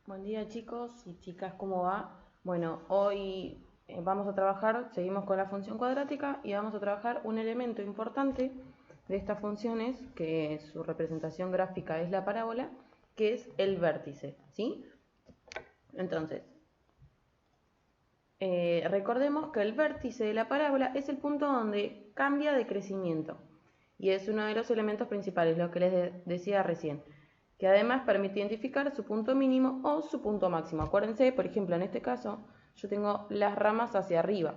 Buen día chicos y chicas, ¿cómo va? Bueno, hoy vamos a trabajar, seguimos con la función cuadrática y vamos a trabajar un elemento importante de estas funciones, que su representación gráfica es la parábola, que es el vértice, ¿sí? Entonces, recordemos que el vértice de la parábola es el punto donde cambia de crecimiento y es uno de los elementos principales, lo que les decía recién, que además permite identificar su punto mínimo o su punto máximo. Acuérdense, por ejemplo, en este caso, yo tengo las ramas hacia arriba.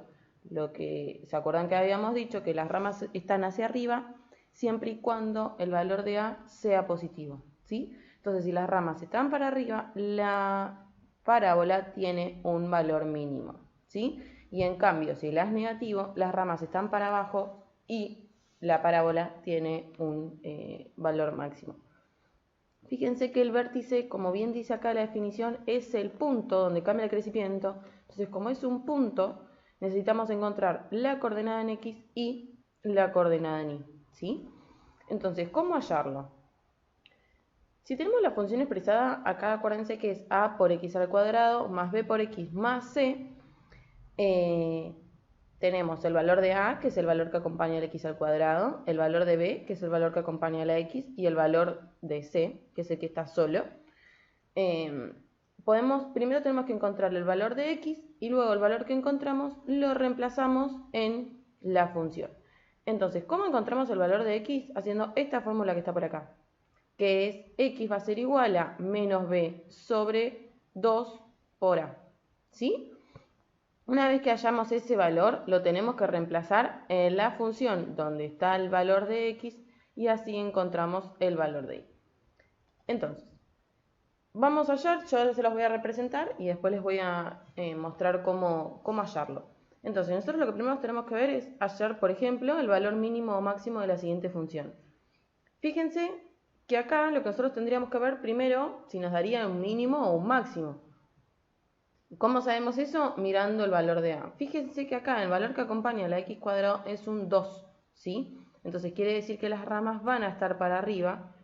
¿Se acuerdan que habíamos dicho que las ramas están hacia arriba siempre y cuando el valor de A sea positivo, ¿sí? Entonces, si las ramas están para arriba, la parábola tiene un valor mínimo, ¿sí? Y en cambio, si la es negativo, las ramas están para abajo y la parábola tiene un valor máximo. Fíjense que el vértice, como bien dice acá la definición, es el punto donde cambia el crecimiento. Entonces, como es un punto, necesitamos encontrar la coordenada en X y la coordenada en Y, ¿sí? Entonces, ¿cómo hallarlo? Si tenemos la función expresada, acá acuérdense que es A por X al cuadrado más B por X más C, tenemos el valor de A, que es el valor que acompaña al X al cuadrado, el valor de B, que es el valor que acompaña a la X, y el valor de C, que es el que está solo. Primero tenemos que encontrar el valor de X y luego el valor que encontramos lo reemplazamos en la función. Entonces, ¿cómo encontramos el valor de X? Haciendo esta fórmula que está por acá, que es X va a ser igual a menos B sobre 2 por A, ¿sí? Una vez que hallamos ese valor, lo tenemos que reemplazar en la función donde está el valor de X y así encontramos el valor de Y. Entonces, vamos a hallar, yo se los voy a representar y después les voy a mostrar cómo hallarlo. Entonces, nosotros lo que primero tenemos que ver es hallar, por ejemplo, el valor mínimo o máximo de la siguiente función. Fíjense que acá lo que nosotros tendríamos que ver primero si nos daría un mínimo o un máximo. ¿Cómo sabemos eso? Mirando el valor de A. Fíjense que acá el valor que acompaña a la X cuadrado es un 2, ¿sí? Entonces quiere decir que las ramas van a estar para arriba,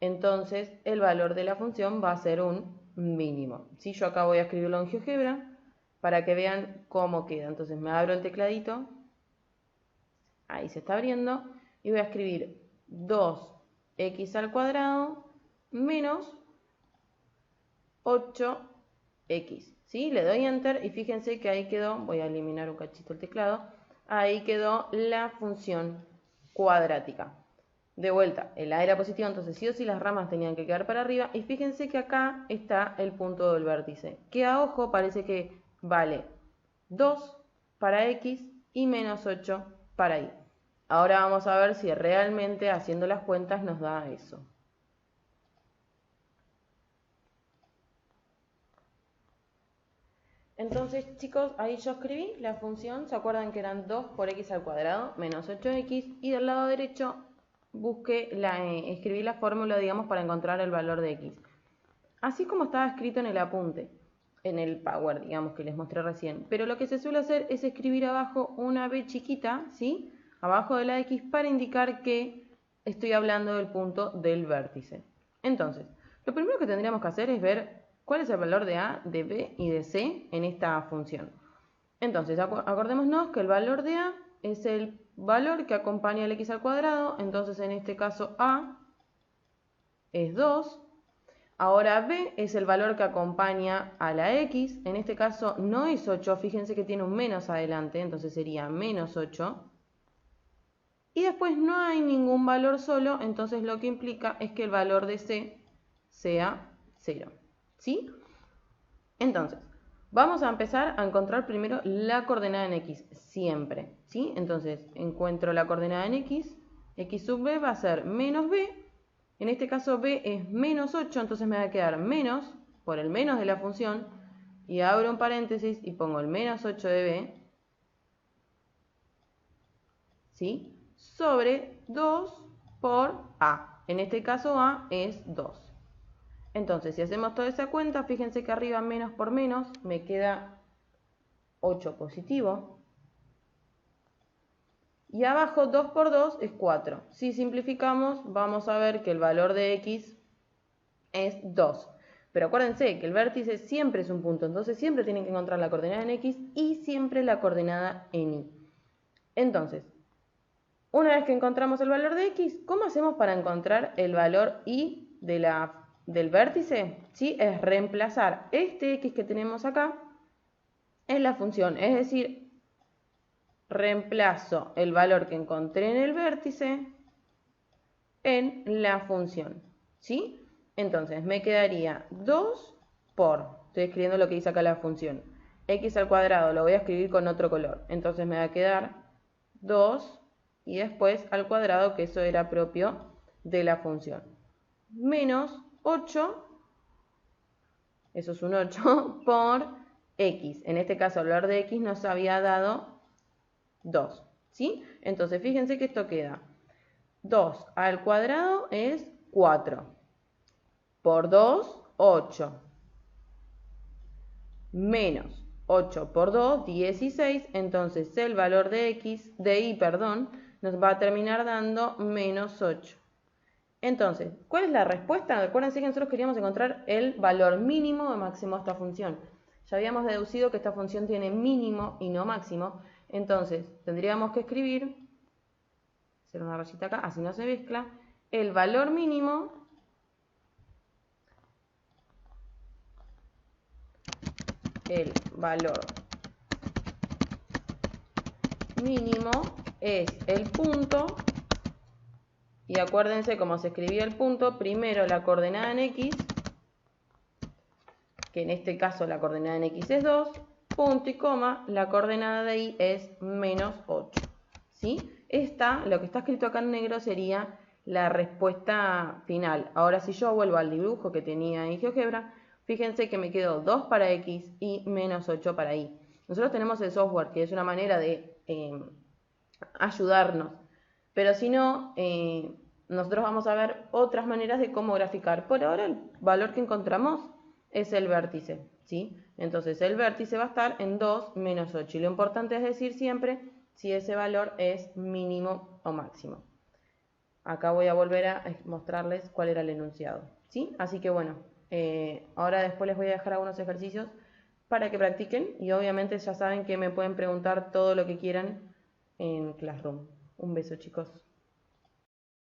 entonces el valor de la función va a ser un mínimo. ¿Sí? Yo acá voy a escribirlo en GeoGebra para que vean cómo queda. Entonces me abro el tecladito, ahí se está abriendo, y voy a escribir 2x al cuadrado menos 8x. ¿Sí? Le doy enter y fíjense que ahí quedó, voy a eliminar un cachito el teclado, ahí quedó la función cuadrática. De vuelta, el A era positivo, entonces sí o sí las ramas tenían que quedar para arriba. Y fíjense que acá está el punto del vértice, que a ojo parece que vale 2 para X y menos 8 para Y. Ahora vamos a ver si realmente haciendo las cuentas nos da eso. Entonces, chicos, ahí yo escribí la función, ¿se acuerdan que eran 2 por x al cuadrado menos 8x? Y del lado derecho escribí la fórmula, digamos, para encontrar el valor de x. Así como estaba escrito en el apunte, en el Power, digamos, que les mostré recién. Pero lo que se suele hacer es escribir abajo una b chiquita, ¿sí? Abajo de la x para indicar que estoy hablando del punto del vértice. Entonces, lo primero que tendríamos que hacer es ver cuál es el valor de A, de B y de C en esta función. Entonces, acordémonos que el valor de A es el valor que acompaña al x al cuadrado, entonces en este caso A es 2. Ahora B es el valor que acompaña a la X, en este caso no es 8, fíjense que tiene un menos adelante, entonces sería menos 8. Y después no hay ningún valor solo, entonces lo que implica es que el valor de C sea 0. ¿Sí? Entonces, vamos a empezar a encontrar primero la coordenada en X, siempre. ¿Sí? Entonces, encuentro la coordenada en X, X sub B va a ser menos B. En este caso B es menos 8, entonces me va a quedar menos, por el menos de la función, y abro un paréntesis y pongo el menos 8 de B, ¿sí? Sobre 2 por A. En este caso A es 2. Entonces, si hacemos toda esa cuenta, fíjense que arriba menos por menos me queda 8 positivo. Y abajo 2 por 2 es 4. Si simplificamos, vamos a ver que el valor de X es 2. Pero acuérdense que el vértice siempre es un punto, entonces siempre tienen que encontrar la coordenada en X y siempre la coordenada en Y. Entonces, una vez que encontramos el valor de X, ¿cómo hacemos para encontrar el valor Y del vértice? ¿Sí? Es reemplazar este X que tenemos acá en la función, es decir, reemplazo el valor que encontré en el vértice en la función, ¿sí? Entonces me quedaría 2 estoy escribiendo lo que dice acá la función, x al cuadrado, lo voy a escribir con otro color, entonces me va a quedar 2 y después al cuadrado, que eso era propio de la función, menos 8, eso es un 8, por x, en este caso el valor de x nos había dado 2, ¿sí? Entonces fíjense que esto queda 2 al cuadrado es 4, por 2, 8, menos 8 por 2, 16, entonces el valor de y, nos va a terminar dando menos 8. Entonces, ¿cuál es la respuesta? Acuérdense que nosotros queríamos encontrar el valor mínimo o máximo de esta función. Ya habíamos deducido que esta función tiene mínimo y no máximo, entonces tendríamos que escribir, hacer una rayita acá, así no se mezcla, el valor mínimo es el punto, y acuérdense cómo se escribía el punto, primero la coordenada en X, que en este caso la coordenada en X es 2, punto y coma, la coordenada de Y es menos 8, ¿sí? Lo que está escrito acá en negro sería la respuesta final. Ahora si yo vuelvo al dibujo que tenía en GeoGebra, fíjense que me quedó 2 para X y menos 8 para Y. Nosotros tenemos el software, que es una manera de ayudarnos, pero si no, nosotros vamos a ver otras maneras de cómo graficar. Por ahora el valor que encontramos es el vértice, ¿sí? Entonces el vértice va a estar en 2 menos 8 y lo importante es decir siempre si ese valor es mínimo o máximo. Acá voy a volver a mostrarles cuál era el enunciado, ¿sí? Así que bueno, ahora después les voy a dejar algunos ejercicios para que practiquen y obviamente ya saben que me pueden preguntar todo lo que quieran en Classroom. Un beso, chicos.